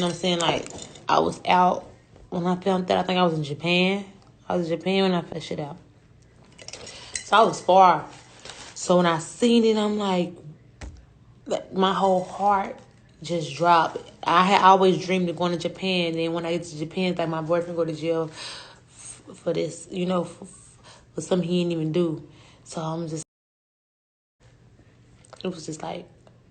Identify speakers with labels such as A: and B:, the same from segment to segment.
A: know what I'm saying? Like, I was out when I filmed that. I think I was in Japan. I was in Japan when I filmed shit out. So I was far. So when I seen it, I'm like my whole heart just dropped. I had always dreamed of going to Japan. And then when I get to Japan, it's like my boyfriend go to jail for this, for something he didn't even do. So it was just like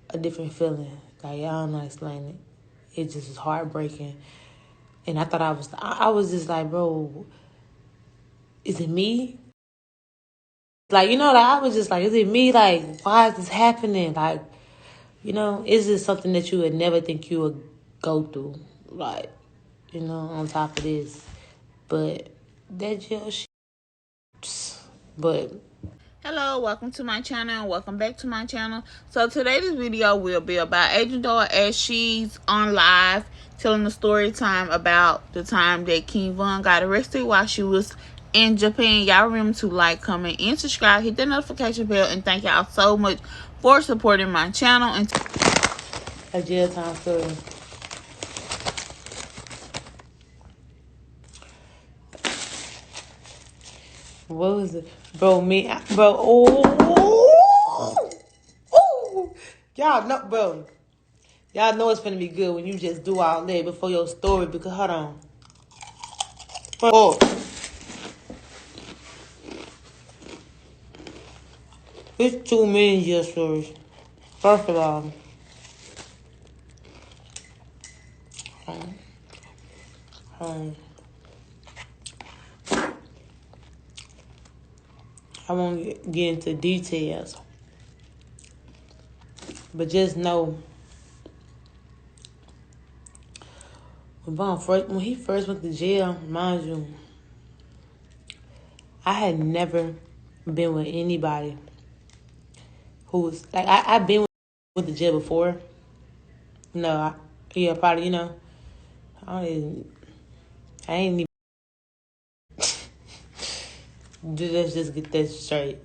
A: a different feeling. Like, I don't know how to explain it. It just was heartbreaking. And I thought I was just like, bro, is it me? Like, like I was just like, is it me? Like, why is this happening? Like, is this something that you would never think you would go through? Like, on top of this. But that jail shit. But
B: hello, welcome to my channel. Welcome back to my channel. So today's video will be about Agent Durk as she's on live telling the story time about the time that King Von got arrested while she was in Japan. Y'all remember to like, comment, and subscribe. Hit the notification bell, and thank y'all so much for supporting my channel. And
A: a jail time story. What was it? Bro, y'all know, bro. Y'all know it's gonna be good when you just do all that before your story, because, hold on. Oh. It's 2 million year stories. First of all, I won't get into details, but just know when he first went to jail, mind you, I had never been with anybody who was like, I've been with the jail before. No, yeah, probably, I ain't even. Let's just get that straight.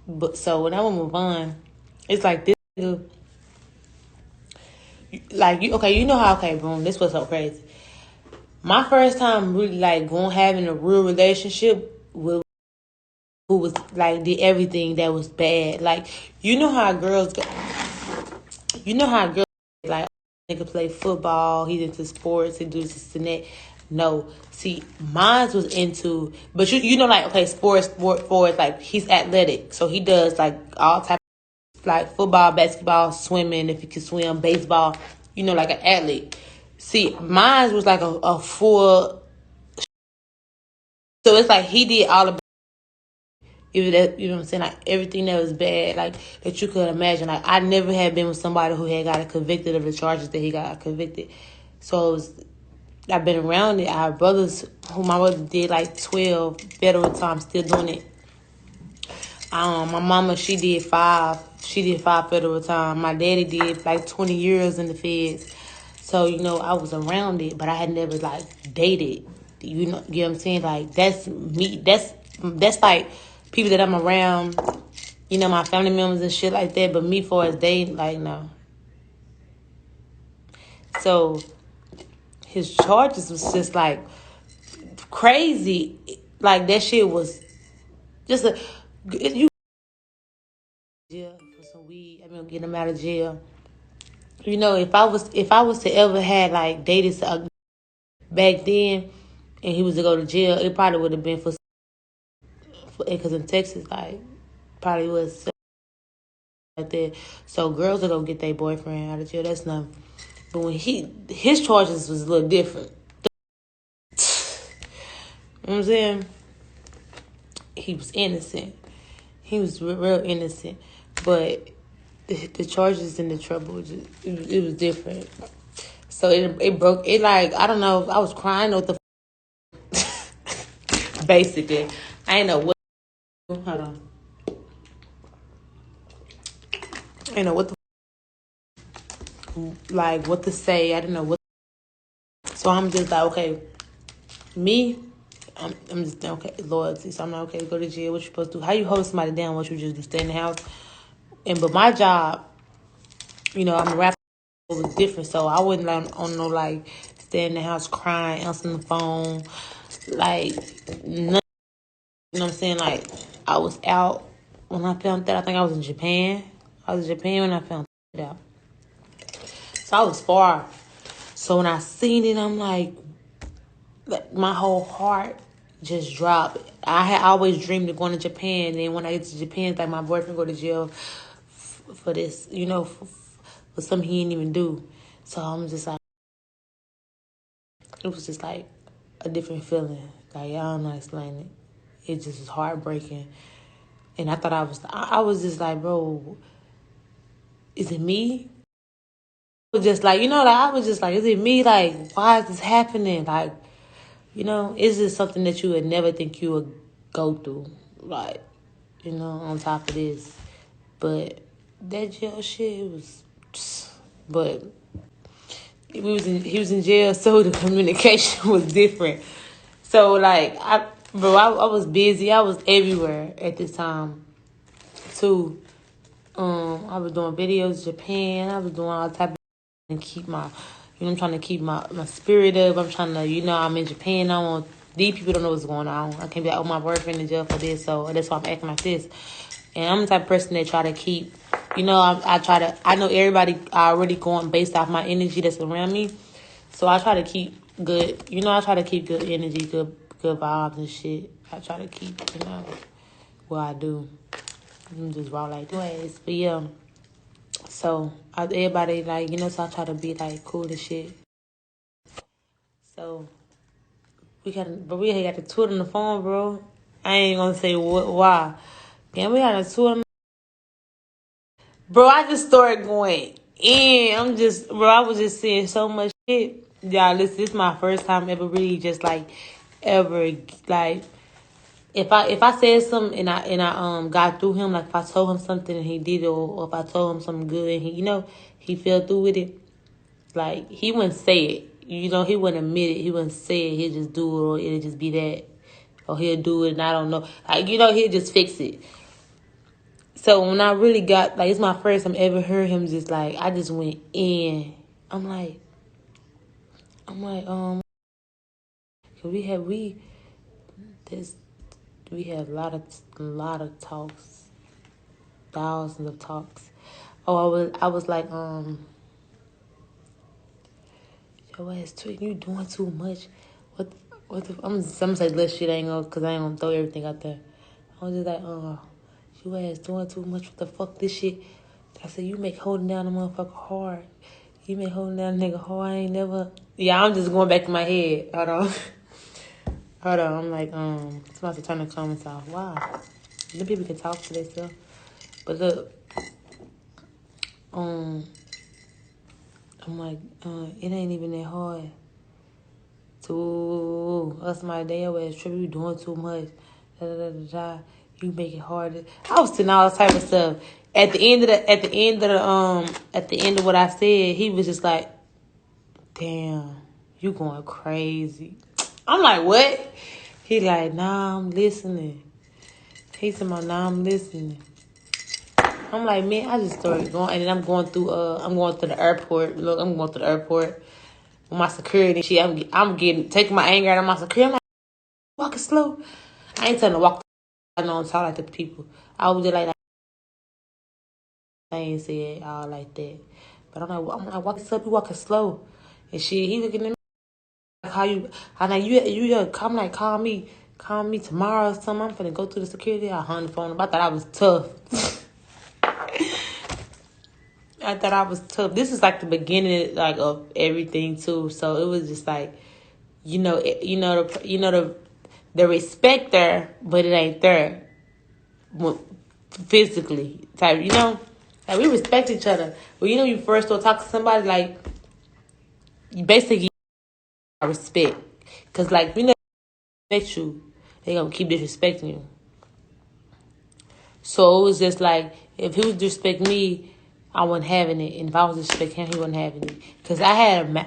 A: But so when I went with Vaughn, it's like this nigga, like you know how, okay, boom, this was so crazy. My first time really like having a real relationship with who was like did everything that was bad. Like, how girls like, nigga play football, he's into sports, he does this and that. No, see, mine was into, but like, okay, sport like he's athletic, so he does like all type of, like football, basketball, swimming, if he can swim, baseball, like an athlete. See, mine was like a full, so it's like he did all of that, you know what I'm saying, like everything that was bad, like that you could imagine. Like, I never had been with somebody who had got convicted of the charges that he got convicted. So I've been around it. I have brothers who my brother did like 12 federal time, still doing it. My mama, she did 5. She did 5 federal time. My daddy did like 20 years in the feds. So, I was around it, but I had never like dated. You know what I'm saying? Like, that's me. That's like people that I'm around, my family members and shit like that. But me, for as dating, like, no. So his charges was just like crazy. Like, that shit was just you jail for some weed. I mean, get him out of jail. If I was to ever had like dated back then, and he was to go to jail, it probably would have been for because in Texas, like, probably was like that. So girls are gonna get their boyfriend out of jail. That's nothing. But when his charges was a little different. You know what I'm saying? He was innocent. He was real innocent. But the charges and the trouble, it was different. So it broke. It, like, I don't know. I was crying with the basically. I ain't know what. Hold on. I ain't know what like what to say. I didn't know what. So I'm just like, okay, me. I'm just okay, loyalty. So I'm like, okay, go to jail. What you supposed to do? How you hold somebody down? What you just do? Stay in the house. But my job, I'm a rapper. it was different. So I wasn't like on no like stay in the house crying, answering the phone, like nothing. You know what I'm saying? Like I was out when I found that. I think I was in Japan. I was in Japan when I found that out. So I was far. So when I seen it, I'm like my whole heart just dropped. I had always dreamed of going to Japan. And then when I get to Japan, it's like my boyfriend go to jail for this, for something he didn't even do. So I'm just like, it was just like a different feeling. Like, I don't know how to explain it. It just was heartbreaking. And I thought I was just like, bro, is it me? I was just like, I was just like, is it me? Like, why is this happening? Like, is this something that you would never think you would go through? Like, on top of this. But that jail shit, it was, but he was in jail, so the communication was different. So like I was busy. I was everywhere at this time too. I was doing videos in Japan. I was doing all type of and keep my, I'm trying to keep my spirit up. I'm trying to, I'm in Japan. I want these people don't know what's going on. I can't be like, oh, my boyfriend in jail for this, so that's why I'm acting like this. And I'm the type of person that try to keep, I know everybody already going based off my energy that's around me. So I try to keep good, I try to keep good energy, good vibes and shit. I try to keep, what I do. I'm just raw like this. But yeah, so everybody like, so I try to be like cool and shit. So we got the tour on the phone, bro. I ain't gonna say why. Damn, we got a tour. Bro, I just started going in. I was just seeing so much shit. Y'all, this is my first time ever really just like, ever, like, if I said something and I got through him, like if I told him something and he did it, or if I told him something good and he fell through with it, like he wouldn't say it. He wouldn't admit it. He wouldn't say it. He'd just do it, or it'll just be that, or he'll do it and I don't know. Like he'll just fix it. So when I really got, like, it's my first time ever heard him just, like, I just went in. I'm like, we have a lot of talks, thousands of talks. Oh, I was like, your ass tweaking, you doing too much. I'm gonna say less shit, cause I ain't gonna throw everything out there. I was just like, your ass doing too much. What the fuck, this shit? I said, you make holding down a motherfucker hard. You make holding down a nigga hard. I ain't never. Yeah, I'm just going back to my head. Hold on. Hold on. I'm like, it's about to turn the comments off. Wow. Then people can talk to themselves. But look, I'm like, it ain't even that hard to us my day away. Trippy, you doing too much. Da, da, da, da, da. You make it harder. I was saying all type of stuff. At the end of what I said, he was just like, damn, you going crazy. I'm like, what? He like, nah, I'm listening. He said, nah, I'm listening. I'm like, man, I just started going, and then I'm going through the airport. Look, I'm going through the airport with my security and shit. I'm taking my anger out of my security. I'm like, walking slow. I ain't telling to walk. I don't talk like the people. I was just like, I ain't say it all like that. But I'm like, walking slow, you walking slow. And shit, he looking at me. Call you. I'm like, you come, like, call me tomorrow or something. I'm finna go through the security. I hung the phone up. I thought I was tough. I thought I was tough. This is like the beginning, like, of everything too. So it was just like, the respect there, but it ain't there, physically type. Like we respect each other. But you first go talk to somebody, like, you basically respect, cause like respect you, they gonna keep disrespecting you. So it was just like, if he was disrespecting me, I wasn't having it. And if I was disrespecting him, he wasn't having it. Because I had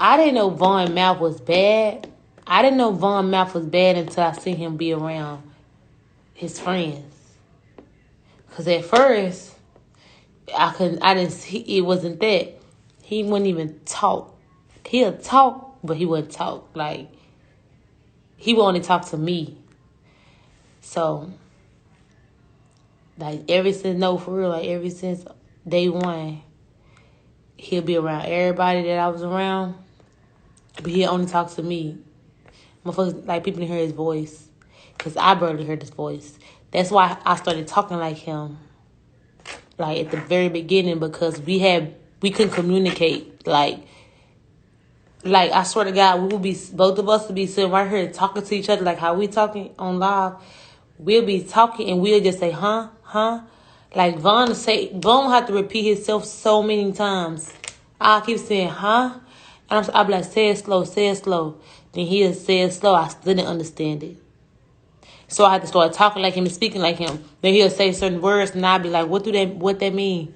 A: I didn't know Von mouth was bad. I didn't know Von mouth was bad until I seen him be around his friends. Because at first, I didn't see, it wasn't that. He wouldn't even talk. He'll talk, but he wouldn't talk. Like, he would only talk to me. So, like, for real, like, ever since day one, he'll be around everybody that I was around, but he'll only talk to me. Motherfuckers, like, people didn't hear his voice, because I barely heard his voice. That's why I started talking like him, like, at the very beginning, because we couldn't communicate, like, I swear to God, both of us would be sitting right here talking to each other, like how we talking on live. We'll be talking and we'll just say, huh. Like Vaughn have to repeat himself so many times. I keep saying, huh? And I'll be like, say it slow. Then he'll say it slow. I still didn't understand it. So I had to start talking like him and speaking like him. Then he'll say certain words and I'll be like, what that mean?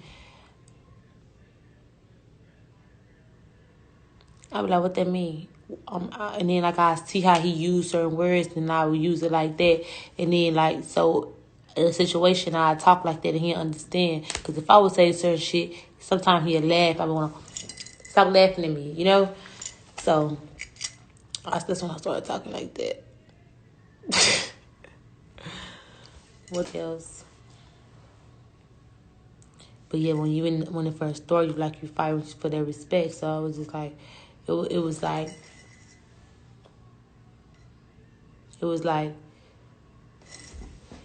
A: I'll be like, what that mean? And then like I see how he used certain words, and I will use it like that. And then like so, in a situation I talk like that, and he'll understand. Because if I would say certain shit, sometimes he'll laugh. I want to stop laughing at me, you know. So that's when I started talking like that. What else? But yeah, when the first story, you fight for their respect. So I was just like, it was like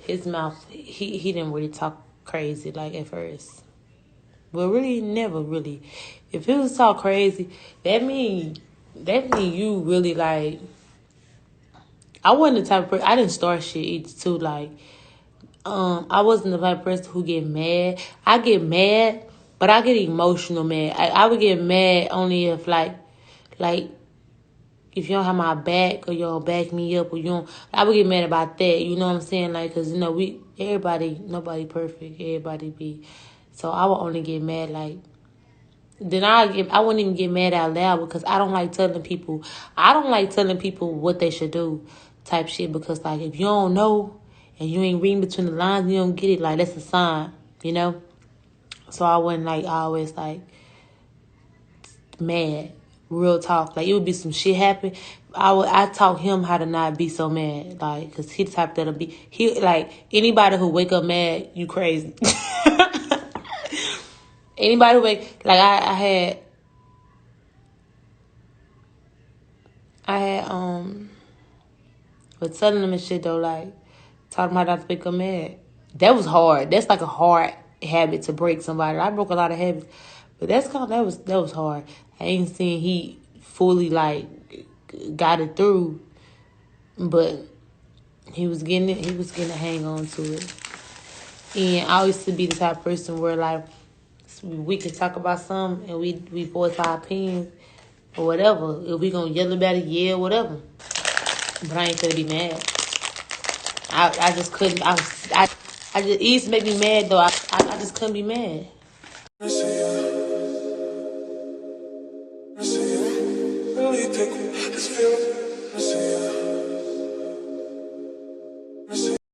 A: his mouth. He didn't really talk crazy like at first. But really, never really. If he was talk crazy, that mean you really like. I wasn't the type of person. I didn't start shit either too. Like, I wasn't the type of person who get mad. I get mad, but I get emotional mad. I would get mad only if like if you don't have my back or you don't back me up or you don't. I would get mad about that. You know what I'm saying? Like, cause you know nobody perfect. Everybody be. So I would only get mad like. Then I wouldn't even get mad out loud because I don't like telling people. I don't like telling people what they should do, type shit. Because like if you don't know and you ain't reading between the lines, you don't get it. Like that's a sign, you know. So I wasn't like always like mad. Real talk. Like it would be some shit happen. I taught him how to not be so mad. Like cause he the type that'll be like anybody who wake up mad, you crazy. Anybody who like I had but telling them and shit though, like taught them how not to wake up mad. That was hard. That's like a hard habit to break somebody. I broke a lot of habits, but that was hard. I ain't seen he fully like got it through, but he was getting it. He was getting a hang on to it. And I used to be the type of person where like we can talk about something and we voice our opinions or whatever. If we gonna yell about it, yeah, whatever. But I ain't gonna be mad. I just couldn't. I just it used to make me mad though. I just couldn't be mad.